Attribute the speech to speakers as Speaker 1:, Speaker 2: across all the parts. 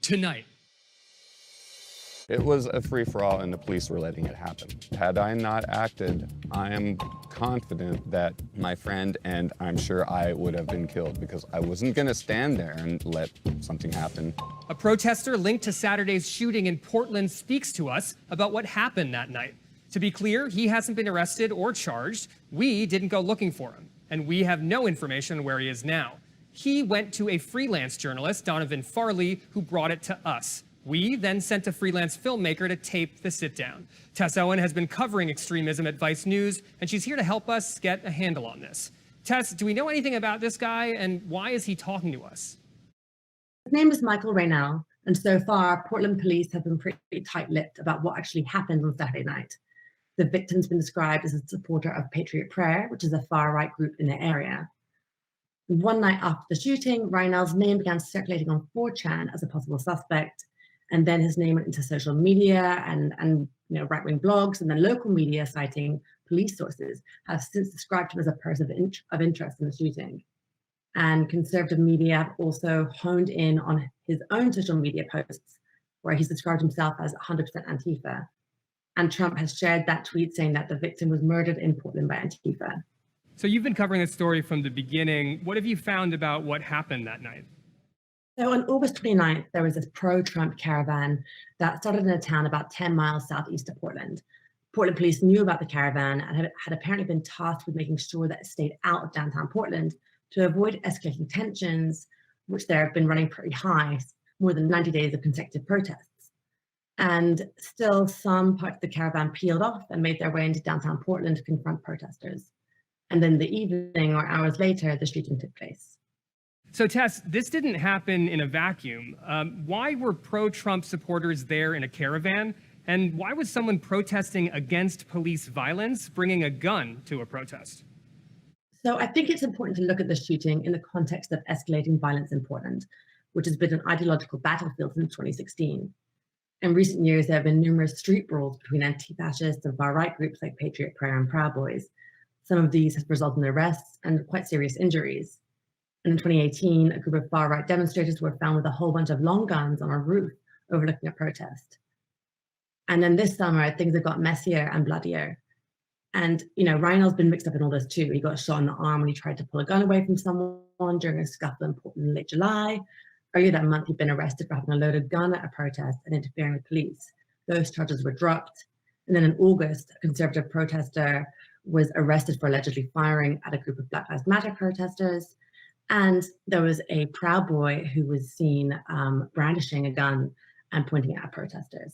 Speaker 1: tonight.
Speaker 2: It was a free-for-all, and the police were letting it happen. Had I not acted, I am confident that my friend and I'm sure I would have been killed, because I wasn't going to stand there and let something happen.
Speaker 1: A protester linked to Saturday's shooting in Portland speaks to us about what happened that night. To be clear, he hasn't been arrested or charged. We didn't go looking for him, and we have no information on where he is now. He went to a freelance journalist, Donovan Farley, who brought it to us. We then sent a freelance filmmaker to tape the sit-down. Tess Owen has been covering extremism at Vice News, and she's here to help us get a handle on this. Tess, do we know anything about this guy, and why is he talking to us?
Speaker 3: His name is Michael Reinoehl, and so far, Portland police have been pretty tight-lipped about what actually happened on Saturday night. The victim's been described as a supporter of Patriot Prayer, which is a far-right group in the area. One night after the shooting, Reinoehl's name began circulating on 4chan as a possible suspect, and then his name went into social media and right-wing blogs, and then local media citing police sources have since described him as a person of interest in the shooting. And conservative media have also honed in on his own social media posts, where he's described himself as 100% Antifa. And Trump has shared that tweet saying that the victim was murdered in Portland by Antifa.
Speaker 1: So you've been covering this story from the beginning. What have you found about what happened that night?
Speaker 3: So on August 29th, there was this pro-Trump caravan that started in a town about 10 miles southeast of Portland. Portland police knew about the caravan and had apparently been tasked with making sure that it stayed out of downtown Portland to avoid escalating tensions, which there have been running pretty high, more than 90 days of consecutive protests. And still, some parts of the caravan peeled off and made their way into downtown Portland to confront protesters. And then the evening or hours later, the shooting took place.
Speaker 1: So Tess, this didn't happen in a vacuum. Why were pro-Trump supporters there in a caravan? And why was someone protesting against police violence bringing a gun to a protest?
Speaker 3: So I think it's important to look at the shooting in the context of escalating violence in Portland, which has been an ideological battlefield since 2016. In recent years, there have been numerous street brawls between anti-fascist and far-right groups like Patriot Prayer and Proud Boys. Some of these have resulted in arrests and quite serious injuries. And in 2018, a group of far-right demonstrators were found with a whole bunch of long guns on a roof overlooking a protest. And then this summer, things have got messier and bloodier. And, Reinhoel's been mixed up in all this too. He got shot in the arm when he tried to pull a gun away from someone during a scuffle in Portland in late July. Earlier that month, he'd been arrested for having a loaded gun at a protest and interfering with police. Those charges were dropped. And then in August, a conservative protester was arrested for allegedly firing at a group of Black Lives Matter protesters. And there was a Proud Boy who was seen brandishing a gun and pointing it at protesters.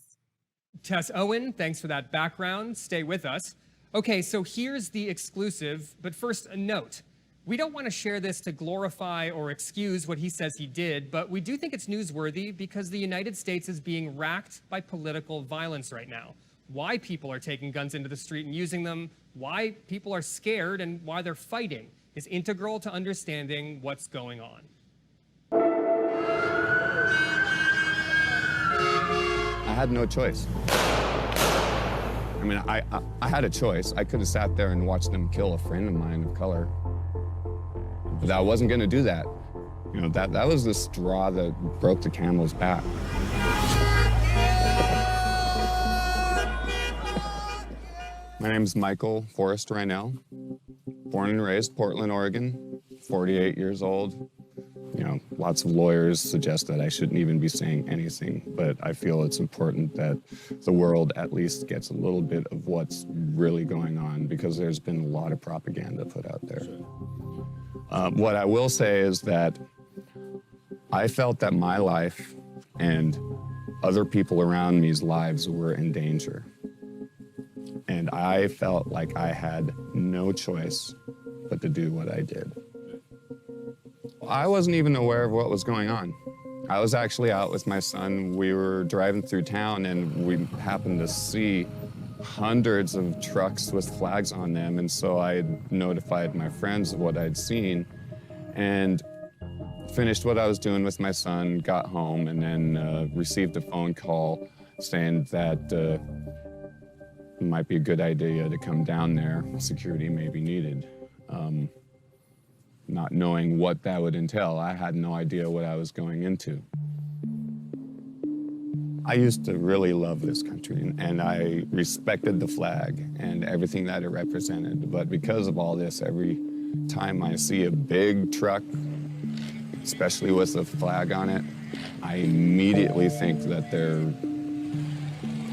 Speaker 1: Tess Owen, thanks for that background. Stay with us. Okay, so here's the exclusive, but first a note. We don't want to share this to glorify or excuse what he says he did, but we do think it's newsworthy because the United States is being racked by political violence right now. Why people are taking guns into the street and using them, why people are scared, and why they're fighting is integral to understanding what's going on.
Speaker 2: I had no choice. I mean, I had a choice. I could have sat there and watched them kill a friend of mine of color. But I wasn't going to do that. That was the straw that broke the camel's back. My name is Michael Forrest Reinoehl, born and raised Portland, Oregon, 48 years old. Lots of lawyers suggest that I shouldn't even be saying anything, but I feel it's important that the world at least gets a little bit of what's really going on, because there's been a lot of propaganda put out there. What I will say is that I felt that my life and other people around me's lives were in danger. And I felt like I had no choice but to do what I did. I wasn't even aware of what was going on. I was actually out with my son. We were driving through town and we happened to see hundreds of trucks with flags on them. And so I notified my friends of what I'd seen and finished what I was doing with my son, got home, and then received a phone call saying that it might be a good idea to come down there. Security may be needed. Not knowing what that would entail, I had no idea what I was going into. I used to really love this country, and I respected the flag and everything that it represented. But because of all this, every time I see a big truck, especially with a flag on it, I immediately think that they're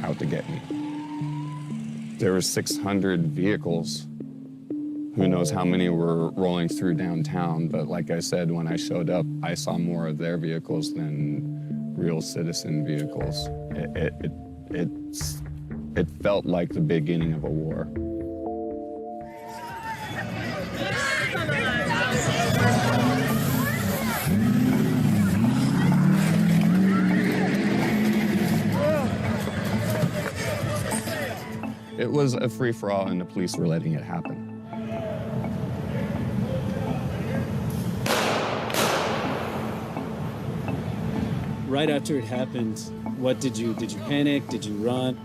Speaker 2: out to get me. There were 600 vehicles. Who knows how many were rolling through downtown, but like I said, when I showed up, I saw more of their vehicles than real citizen vehicles. It felt like the beginning of a war. It was a free-for-all, and the police were letting it happen.
Speaker 4: Right after it happened, what did you panic? Did you run?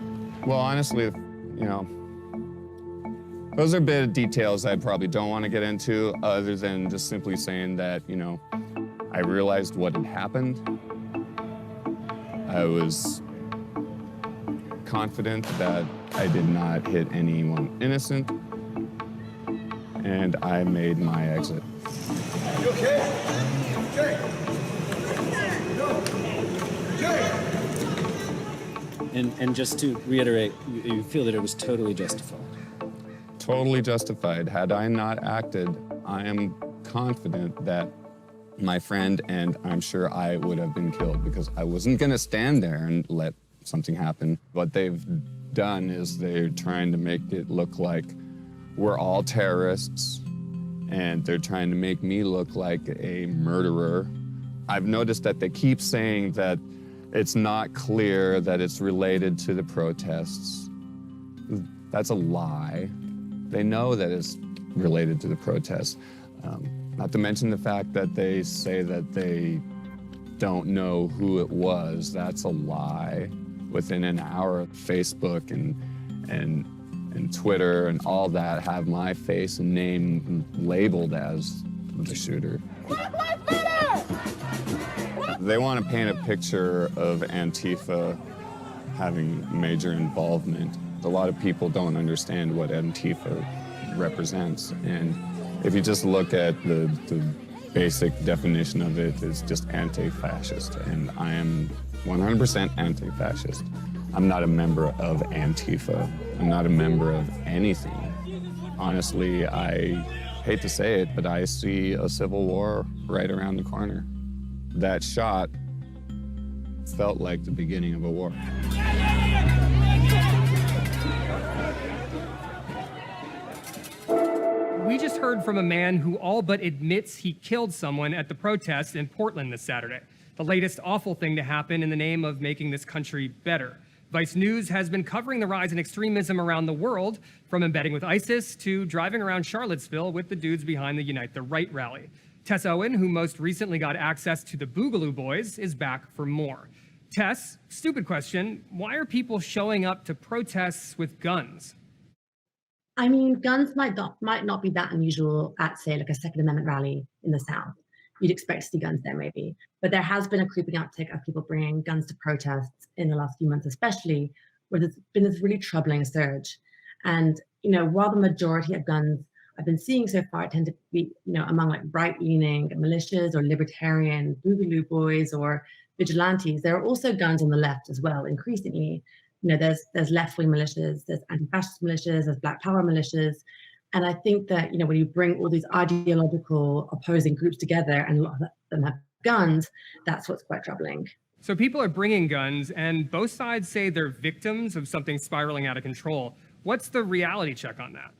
Speaker 2: Well, honestly, you know, those are a bit of details I probably don't want to get into, other than just simply saying that, you know, I realized what had happened. I was confident that I did not hit anyone innocent, and I made my exit.
Speaker 5: You okay? Okay.
Speaker 4: And just to reiterate, you feel that it was totally justified?
Speaker 2: Totally justified. Had I not acted, I am confident that my friend and I'm sure I would have been killed, because I wasn't gonna stand there and let something happen. What they've done is they're trying to make it look like we're all terrorists, and they're trying to make me look like a murderer. I've noticed that they keep saying that it's not clear that it's related to the protests. That's a lie. They know that it's related to the protests. Not to mention the fact that they say that they don't know who it was. That's a lie. Within an hour, Facebook and Twitter and all that have my face and name labeled as the shooter. They want to paint a picture of Antifa having major involvement. A lot of people don't understand what Antifa represents. And if you just look at the basic definition of it, it's just anti-fascist. And I am 100% anti-fascist. I'm not a member of Antifa. I'm not a member of anything. Honestly, I hate to say it, but I see a civil war right around the corner. That shot felt like the beginning of a war.
Speaker 1: We just heard from a man who all but admits he killed someone at the protest in Portland this Saturday. The latest awful thing to happen in the name of making this country better. Vice News has been covering the rise in extremism around the world, from embedding with ISIS to driving around Charlottesville with the dudes behind the Unite the Right rally. Tess Owen, who most recently got access to the Boogaloo Boys, is back for more. Tess, stupid question, why are people showing up to protests with guns?
Speaker 3: I mean, guns might not be that unusual at, say, like a Second Amendment rally in the South. You'd expect to see guns there, maybe. But there has been a creeping uptick of people bringing guns to protests in the last few months, especially, where there's been this really troubling surge. And, you know, while the majority of guns I've been seeing so far tend to be, you know, among like right-leaning militias or libertarian Boogaloo Boys or vigilantes, there are also guns on the left as well, increasingly. You know, there's left-wing militias, there's anti-fascist militias, there's Black Power militias. And I think that, you know, when you bring all these ideological opposing groups together and a lot of them have guns, that's what's quite troubling.
Speaker 1: So people are bringing guns, and both sides say they're victims of something spiraling out of control. What's the reality check on that?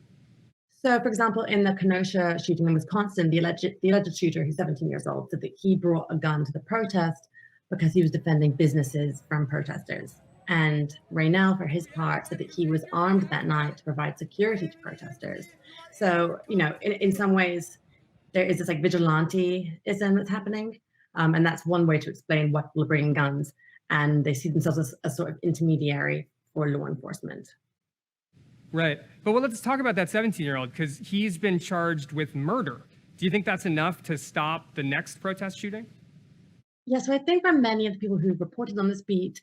Speaker 3: So, for example, in the Kenosha shooting in Wisconsin, the alleged shooter, who's 17 years old, said that he brought a gun to the protest because he was defending businesses from protesters. And Reinoehl, for his part, said that he was armed that night to provide security to protesters. So, you know, in some ways, there is this like vigilanteism that's happening. And that's one way to explain what people are bringing guns. And they see themselves as a sort of intermediary for law enforcement.
Speaker 1: Right. But well, let's talk about that 17-year-old, because he's been charged with murder. Do you think that's enough to stop the next protest shooting?
Speaker 3: Yeah, so I think for many of the people who reported on this beat,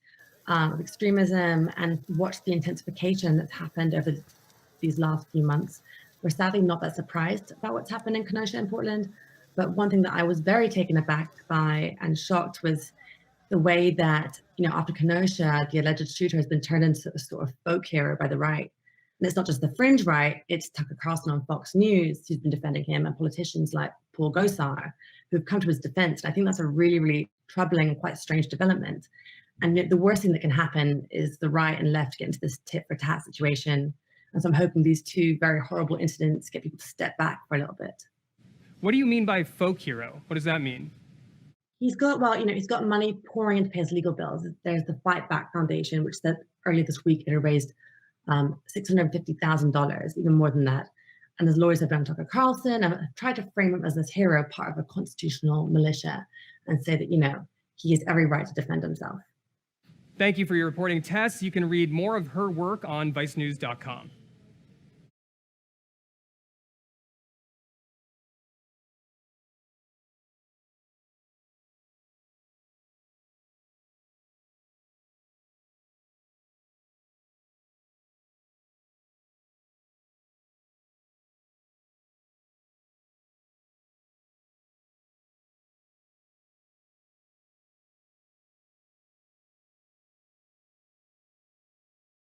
Speaker 3: of extremism and watched the intensification that's happened over these last few months. We're sadly not that surprised about what's happened in Kenosha and Portland, but one thing that I was very taken aback by and shocked was the way that, after Kenosha, the alleged shooter has been turned into a sort of folk hero by the right. And it's not just the fringe right, it's Tucker Carlson on Fox News who's been defending him, and politicians like Paul Gosar who've come to his defense. And I think that's a really, really troubling and quite strange development. And the worst thing that can happen is the right and left get into this tit for tat situation. And so I'm hoping these two very horrible incidents get people to step back for a little bit.
Speaker 1: What do you mean by folk hero? What does that mean?
Speaker 3: He's got money pouring into pay his legal bills. There's the Fight Back Foundation, which said earlier this week it had raised $650,000, even more than that. And his lawyers have done Tucker Carlson and tried to frame him as this hero, part of a constitutional militia, and say that, he has every right to defend himself.
Speaker 1: Thank you for your reporting, Tess. You can read more of her work on vicenews.com.